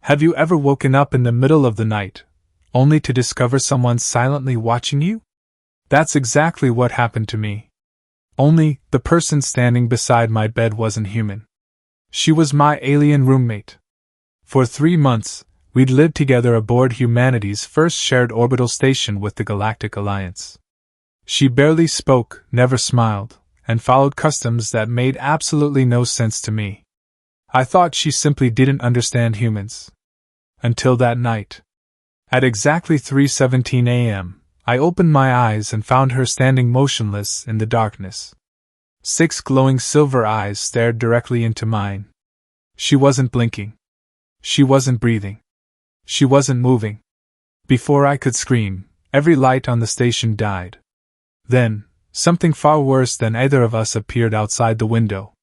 Have you ever woken up in the middle of the night, only to discover someone silently watching you? That's exactly what happened to me. Only, the person standing beside my bed wasn't human. She was my alien roommate. For 3 months, we'd lived together aboard humanity's first shared orbital station with the Galactic Alliance. She barely spoke, never smiled, and followed customs that made absolutely no sense to me. I thought she simply didn't understand humans. Until that night. At exactly 3:17 a.m., I opened my eyes and found her standing motionless in the darkness. 6 glowing silver eyes stared directly into mine. She wasn't blinking. She wasn't breathing. She wasn't moving. Before I could scream, every light on the station died. Then, something far worse than either of us appeared outside the window.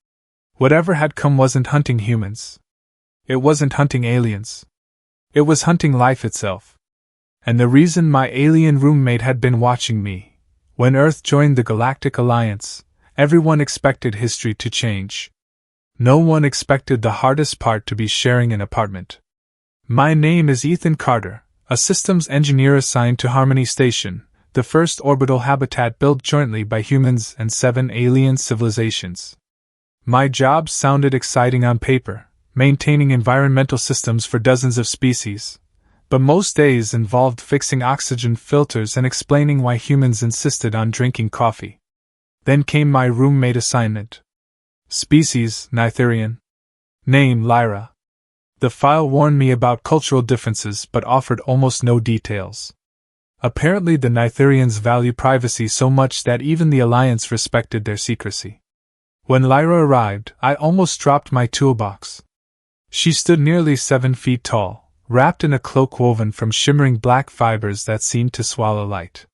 Whatever had come wasn't hunting humans. It wasn't hunting aliens. It was hunting life itself. And the reason my alien roommate had been watching me, when Earth joined the Galactic Alliance, everyone expected history to change. No one expected the hardest part to be sharing an apartment. My name is Ethan Carter, a systems engineer assigned to Harmony Station, the first orbital habitat built jointly by humans and 7 alien civilizations. My job sounded exciting on paper, maintaining environmental systems for dozens of species, but most days involved fixing oxygen filters and explaining why humans insisted on drinking coffee. Then came my roommate assignment. Species, Nitherian. Name, Lyra. The file warned me about cultural differences but offered almost no details. Apparently the Nitherians value privacy so much that even the Alliance respected their secrecy. When Lyra arrived, I almost dropped my toolbox. She stood nearly 7 feet tall, wrapped in a cloak woven from shimmering black fibers that seemed to swallow light.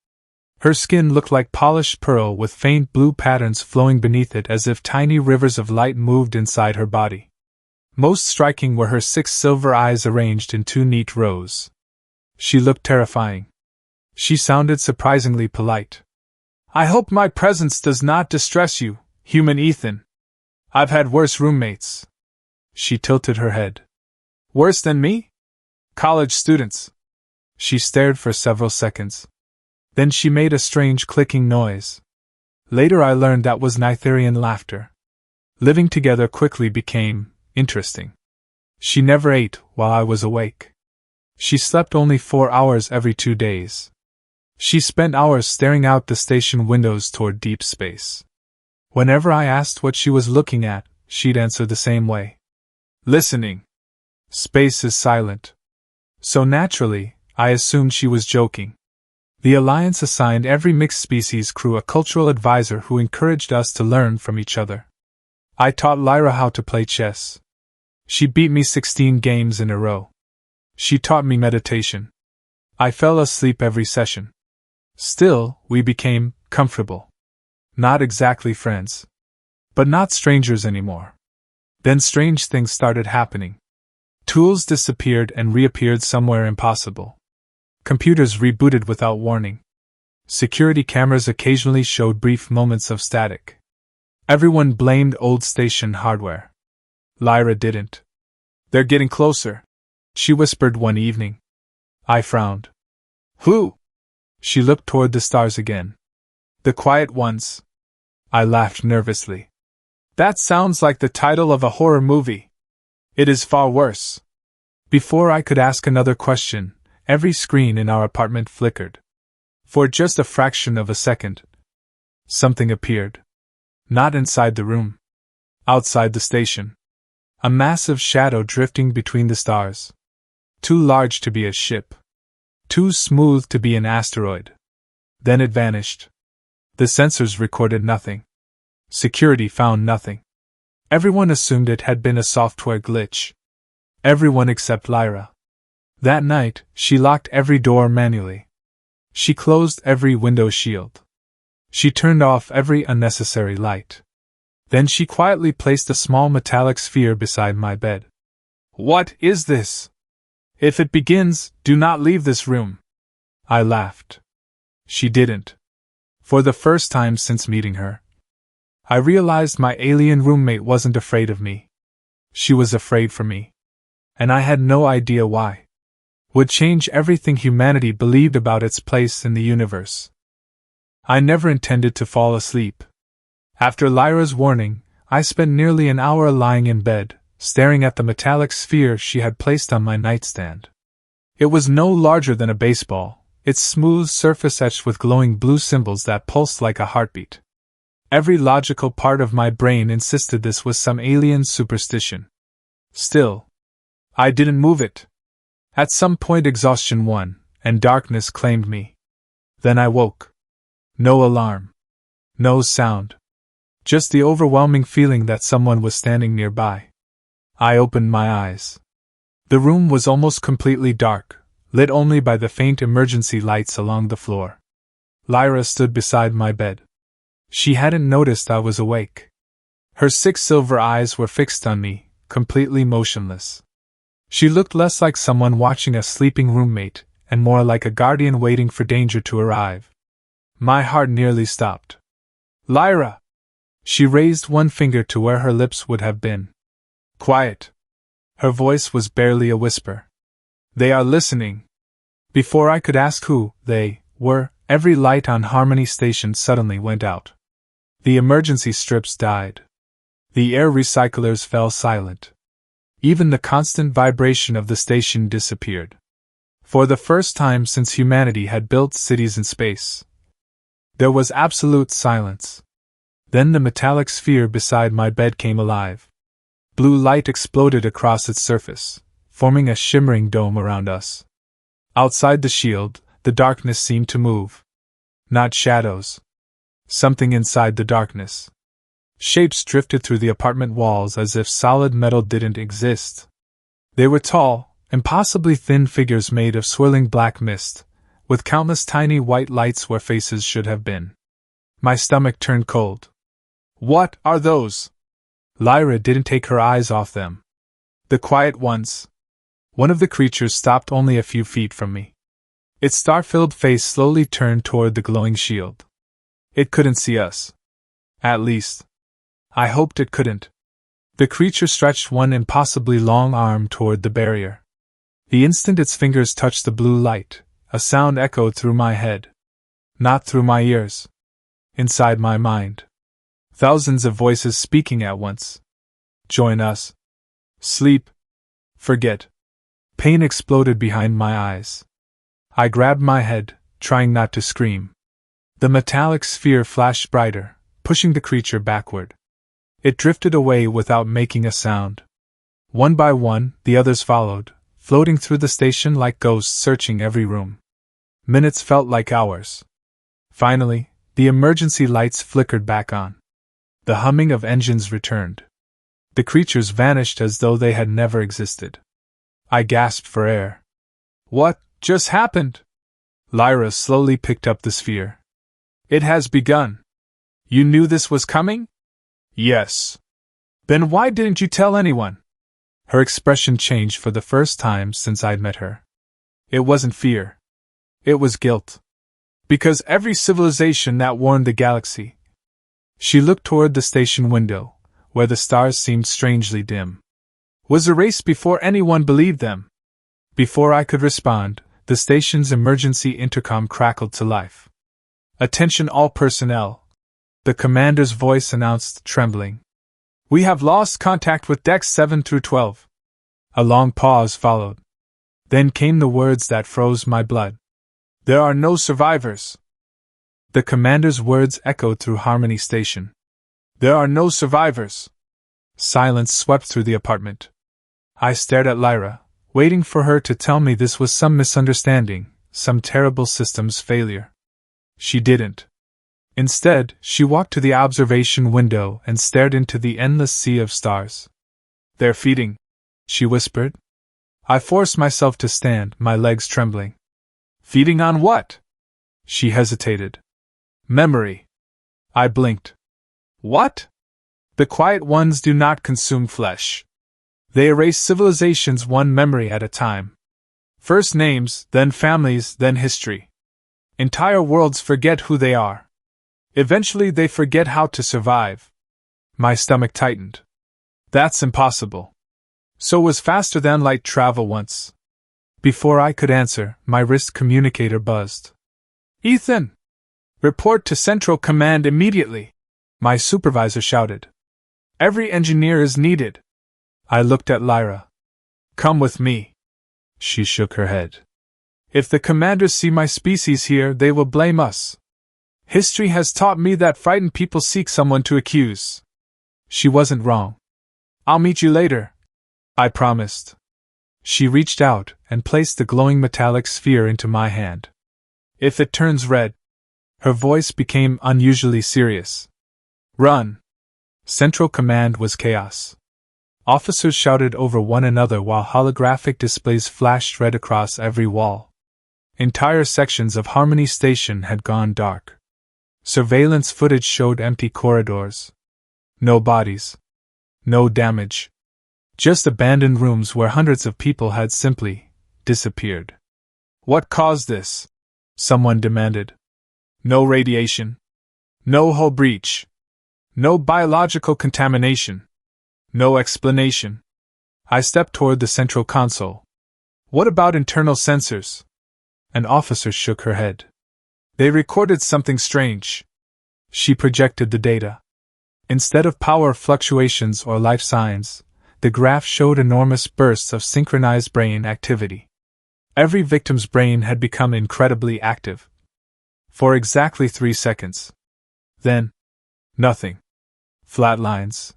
Her skin looked like polished pearl with faint blue patterns flowing beneath it as if tiny rivers of light moved inside her body. Most striking were her 6 silver eyes arranged in 2 neat rows. She looked terrifying. She sounded surprisingly polite. "I hope my presence does not distress you, human Ethan. I've had worse roommates." She tilted her head. "Worse than me? College students." She stared for several seconds. Then she made a strange clicking noise. Later I learned that was Nitherian laughter. Living together quickly became interesting. She never ate while I was awake. She slept only 4 hours every 2 days. She spent hours staring out the station windows toward deep space. Whenever I asked what she was looking at, she'd answer the same way. Listening. Space is silent. So naturally, I assumed she was joking. The Alliance assigned every mixed species crew a cultural advisor who encouraged us to learn from each other. I taught Lyra how to play chess. She beat me 16 games in a row. She taught me meditation. I fell asleep every session. Still, we became comfortable. Not exactly friends. But not strangers anymore. Then strange things started happening. Tools disappeared and reappeared somewhere impossible. Computers rebooted without warning. Security cameras occasionally showed brief moments of static. Everyone blamed old station hardware. Lyra didn't. "They're getting closer," she whispered one evening. I frowned. "Who?" She looked toward the stars again. "The quiet ones." I laughed nervously. "That sounds like the title of a horror movie." "It is far worse." Before I could ask another question, every screen in our apartment flickered. For just a fraction of a second, something appeared. Not inside the room. Outside the station. A massive shadow drifting between the stars. Too large to be a ship. Too smooth to be an asteroid. Then it vanished. The sensors recorded nothing. Security found nothing. Everyone assumed it had been a software glitch. Everyone except Lyra. That night, she locked every door manually. She closed every window shield. She turned off every unnecessary light. Then she quietly placed a small metallic sphere beside my bed. "What is this? If it begins, do not leave this room." I laughed. She didn't. For the first time since meeting her, I realized my alien roommate wasn't afraid of me. She was afraid for me. And I had no idea why. Would change everything humanity believed about its place in the universe. I never intended to fall asleep. After Lyra's warning, I spent nearly an hour lying in bed, staring at the metallic sphere she had placed on my nightstand. It was no larger than a baseball, its smooth surface etched with glowing blue symbols that pulsed like a heartbeat. Every logical part of my brain insisted this was some alien superstition. Still, I didn't move it. At some point exhaustion won, and darkness claimed me. Then I woke. No alarm. No sound. Just the overwhelming feeling that someone was standing nearby. I opened my eyes. The room was almost completely dark, lit only by the faint emergency lights along the floor. Lyra stood beside my bed. She hadn't noticed I was awake. Her 6 silver eyes were fixed on me, completely motionless. She looked less like someone watching a sleeping roommate, and more like a guardian waiting for danger to arrive. My heart nearly stopped. Lyra! She raised one finger to where her lips would have been. Quiet. Her voice was barely a whisper. They are listening. Before I could ask who they were, every light on Harmony Station suddenly went out. The emergency strips died. The air recyclers fell silent. Even the constant vibration of the station disappeared. For the first time since humanity had built cities in space, there was absolute silence. Then the metallic sphere beside my bed came alive. Blue light exploded across its surface, forming a shimmering dome around us. Outside the shield, the darkness seemed to move. Not shadows. Something inside the darkness. Shapes drifted through the apartment walls as if solid metal didn't exist. They were tall, impossibly thin figures made of swirling black mist, with countless tiny white lights where faces should have been. My stomach turned cold. What are those? Lyra didn't take her eyes off them. The quiet ones. One of the creatures stopped only a few feet from me. Its star-filled face slowly turned toward the glowing shield. It couldn't see us. At least, I hoped it couldn't. The creature stretched one impossibly long arm toward the barrier. The instant its fingers touched the blue light, a sound echoed through my head. Not through my ears. Inside my mind. Thousands of voices speaking at once. Join us. Sleep. Forget. Pain exploded behind my eyes. I grabbed my head, trying not to scream. The metallic sphere flashed brighter, pushing the creature backward. It drifted away without making a sound. One by one, the others followed, floating through the station like ghosts searching every room. Minutes felt like hours. Finally, the emergency lights flickered back on. The humming of engines returned. The creatures vanished as though they had never existed. I gasped for air. What just happened? Lyra slowly picked up the sphere. It has begun. You knew this was coming? Yes. Then why didn't you tell anyone? Her expression changed for the first time since I'd met her. It wasn't fear. It was guilt. Because every civilization that warned the galaxy. She looked toward the station window, where the stars seemed strangely dim. Was erased before anyone believed them. Before I could respond, the station's emergency intercom crackled to life. Attention all personnel. The commander's voice announced, trembling. We have lost contact with decks 7 through 12. A long pause followed. Then came the words that froze my blood. There are no survivors. The commander's words echoed through Harmony Station. There are no survivors. Silence swept through the apartment. I stared at Lyra, waiting for her to tell me this was some misunderstanding, some terrible systems failure. She didn't. Instead, she walked to the observation window and stared into the endless sea of stars. They're feeding, she whispered. I forced myself to stand, my legs trembling. Feeding on what? She hesitated. Memory. I blinked. What? The quiet ones do not consume flesh. They erase civilizations one memory at a time. First names, then families, then history. Entire worlds forget who they are. Eventually they forget how to survive. My stomach tightened. That's impossible. So was faster than light travel once. Before I could answer, my wrist communicator buzzed. Ethan! Report to Central Command immediately! My supervisor shouted. Every engineer is needed. I looked at Lyra. Come with me. She shook her head. If the commanders see my species here, they will blame us. History has taught me that frightened people seek someone to accuse. She wasn't wrong. I'll meet you later, I promised. She reached out and placed the glowing metallic sphere into my hand. If it turns red, her voice became unusually serious. Run! Central Command was chaos. Officers shouted over one another while holographic displays flashed red across every wall. Entire sections of Harmony Station had gone dark. Surveillance footage showed empty corridors. No bodies. No damage. Just abandoned rooms where hundreds of people had simply disappeared. What caused this? Someone demanded. No radiation. No hull breach. No biological contamination. No explanation. I stepped toward the central console. What about internal sensors? An officer shook her head. They recorded something strange. She projected the data. Instead of power fluctuations or life signs, the graph showed enormous bursts of synchronized brain activity. Every victim's brain had become incredibly active. For exactly 3 seconds. Then, nothing. Flat lines.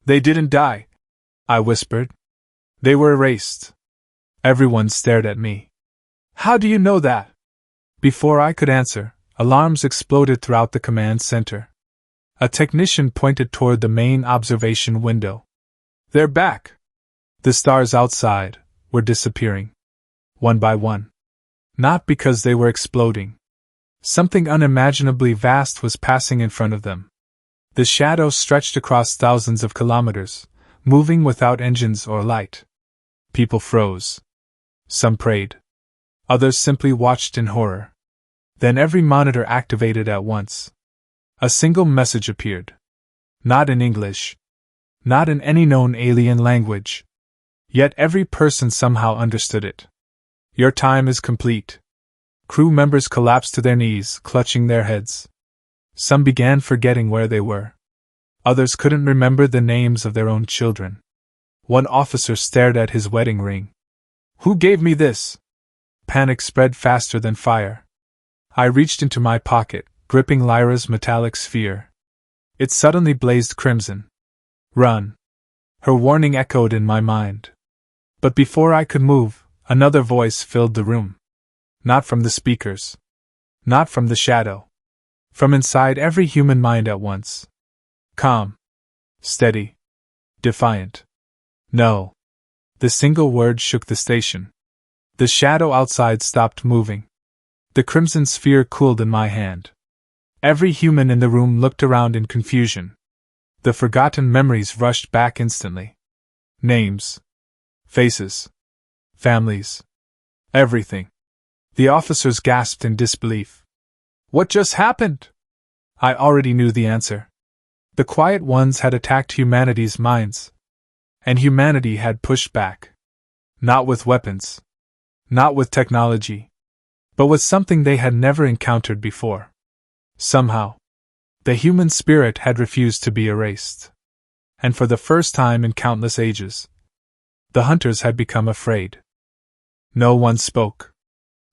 They didn't die, I whispered. They were erased. Everyone stared at me. How do you know that? Before I could answer, alarms exploded throughout the command center. A technician pointed toward the main observation window. They're back! The stars outside were disappearing. One by one. Not because they were exploding. Something unimaginably vast was passing in front of them. The shadow stretched across thousands of kilometers, moving without engines or light. People froze. Some prayed. Others simply watched in horror. Then every monitor activated at once. A single message appeared. Not in English. Not in any known alien language. Yet every person somehow understood it. Your time is complete. Crew members collapsed to their knees, clutching their heads. Some began forgetting where they were. Others couldn't remember the names of their own children. One officer stared at his wedding ring. Who gave me this? Panic spread faster than fire. I reached into my pocket, gripping Lyra's metallic sphere. It suddenly blazed crimson. Run! Her warning echoed in my mind. But before I could move, another voice filled the room. Not from the speakers. Not from the shadow. From inside every human mind at once. Calm. Steady. Defiant. No. The single word shook the station. The shadow outside stopped moving. The crimson sphere cooled in my hand. Every human in the room looked around in confusion. The forgotten memories rushed back instantly. Names. Faces. Families. Everything. The officers gasped in disbelief. What just happened? I already knew the answer. The quiet ones had attacked humanity's minds. And humanity had pushed back. Not with weapons. Not with technology. But with something they had never encountered before. Somehow, the human spirit had refused to be erased. And for the first time in countless ages, the hunters had become afraid. No one spoke.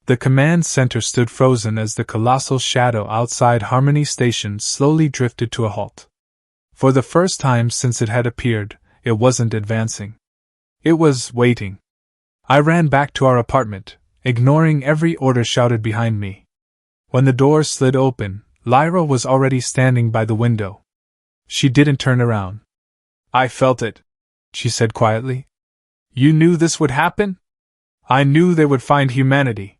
The command center stood frozen as the colossal shadow outside Harmony Station slowly drifted to a halt. For the first time since it had appeared, it wasn't advancing. It was waiting. I ran back to our apartment, ignoring every order shouted behind me. When the door slid open, Lyra was already standing by the window. She didn't turn around. I felt it, she said quietly. You knew this would happen? I knew they would find humanity.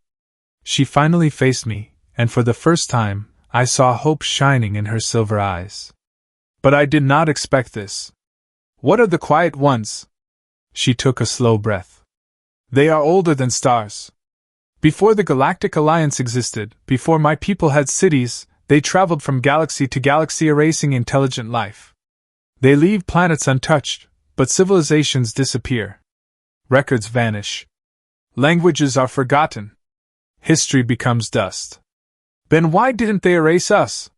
She finally faced me, and for the first time, I saw hope shining in her silver eyes. But I did not expect this. What are the quiet ones? She took a slow breath. They are older than stars. Before the Galactic Alliance existed, before my people had cities, they traveled from galaxy to galaxy erasing intelligent life. They leave planets untouched, But civilizations disappear. Records vanish. Languages are forgotten. History becomes dust. Then why didn't they erase us?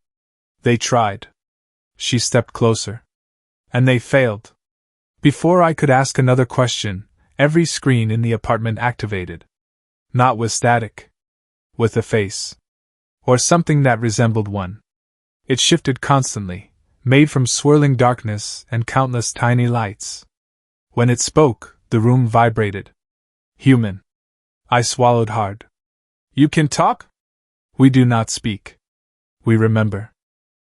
They tried. She stepped closer. And they failed. Before I could ask another question, every screen in the apartment activated. Not with static. With a face. Or something that resembled one. It shifted constantly, made from swirling darkness and countless tiny lights. When it spoke, the room vibrated. Human. I swallowed hard. You can talk? We do not speak. We remember.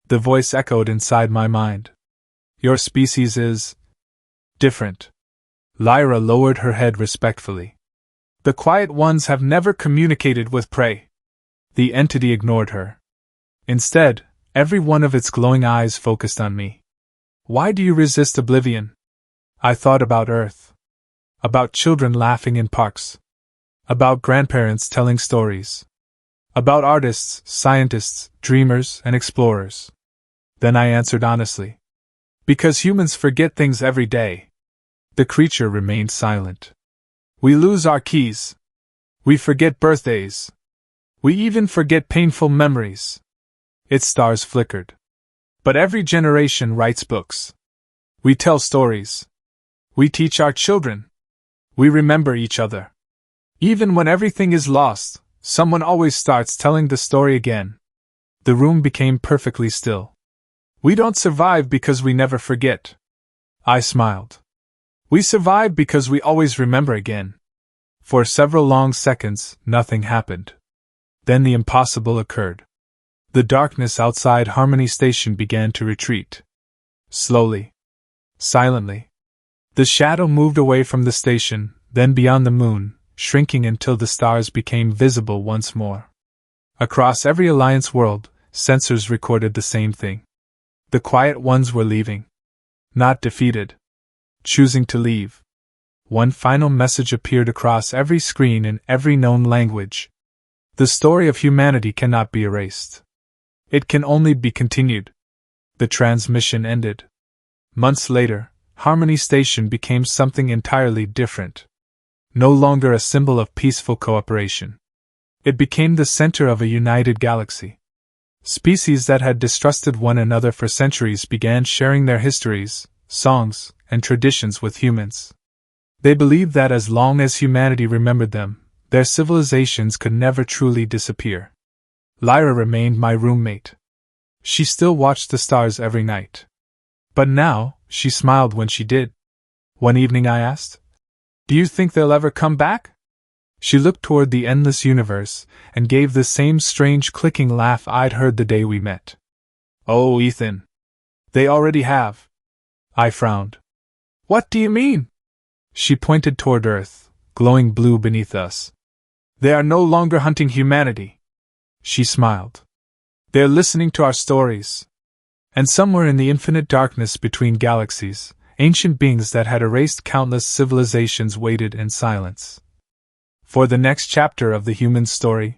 The voice echoed inside my mind. Your species is different. Lyra lowered her head respectfully. The quiet ones have never communicated with prey. The entity ignored her. Instead, every one of its glowing eyes focused on me. Why do you resist oblivion? I thought about Earth. About children laughing in parks. About grandparents telling stories. About artists, scientists, dreamers, and explorers. Then I answered honestly. Because humans forget things every day. The creature remained silent. We lose our keys. We forget birthdays. We even forget painful memories. Its stars flickered. But every generation writes books. We tell stories. We teach our children. We remember each other. Even when everything is lost, someone always starts telling the story again. The room became perfectly still. We don't survive because we never forget. I smiled. We survive because we always remember again. For several long seconds, nothing happened. Then the impossible occurred. The darkness outside Harmony Station began to retreat. Slowly. Silently. The shadow moved away from the station, then beyond the moon, shrinking until the stars became visible once more. Across every Alliance world, sensors recorded the same thing. The quiet ones were leaving. Not defeated. Choosing to leave. One final message appeared across every screen in every known language. The story of humanity cannot be erased. It can only be continued. The transmission ended. Months later, Harmony Station became something entirely different. No longer a symbol of peaceful cooperation. It became the center of a united galaxy. Species that had distrusted one another for centuries began sharing their histories, songs, and traditions with humans. They believed that as long as humanity remembered them, their civilizations could never truly disappear. Lyra remained my roommate. She still watched the stars every night. But now, she smiled when she did. One evening I asked, "Do you think they'll ever come back?" She looked toward the endless universe, and gave the same strange clicking laugh I'd heard the day we met. "Oh, Ethan. They already have." I frowned. "What do you mean?" She pointed toward Earth, glowing blue beneath us. "They are no longer hunting humanity." She smiled. "They're listening to our stories." And somewhere in the infinite darkness between galaxies, ancient beings that had erased countless civilizations waited in silence for the next chapter of the human story.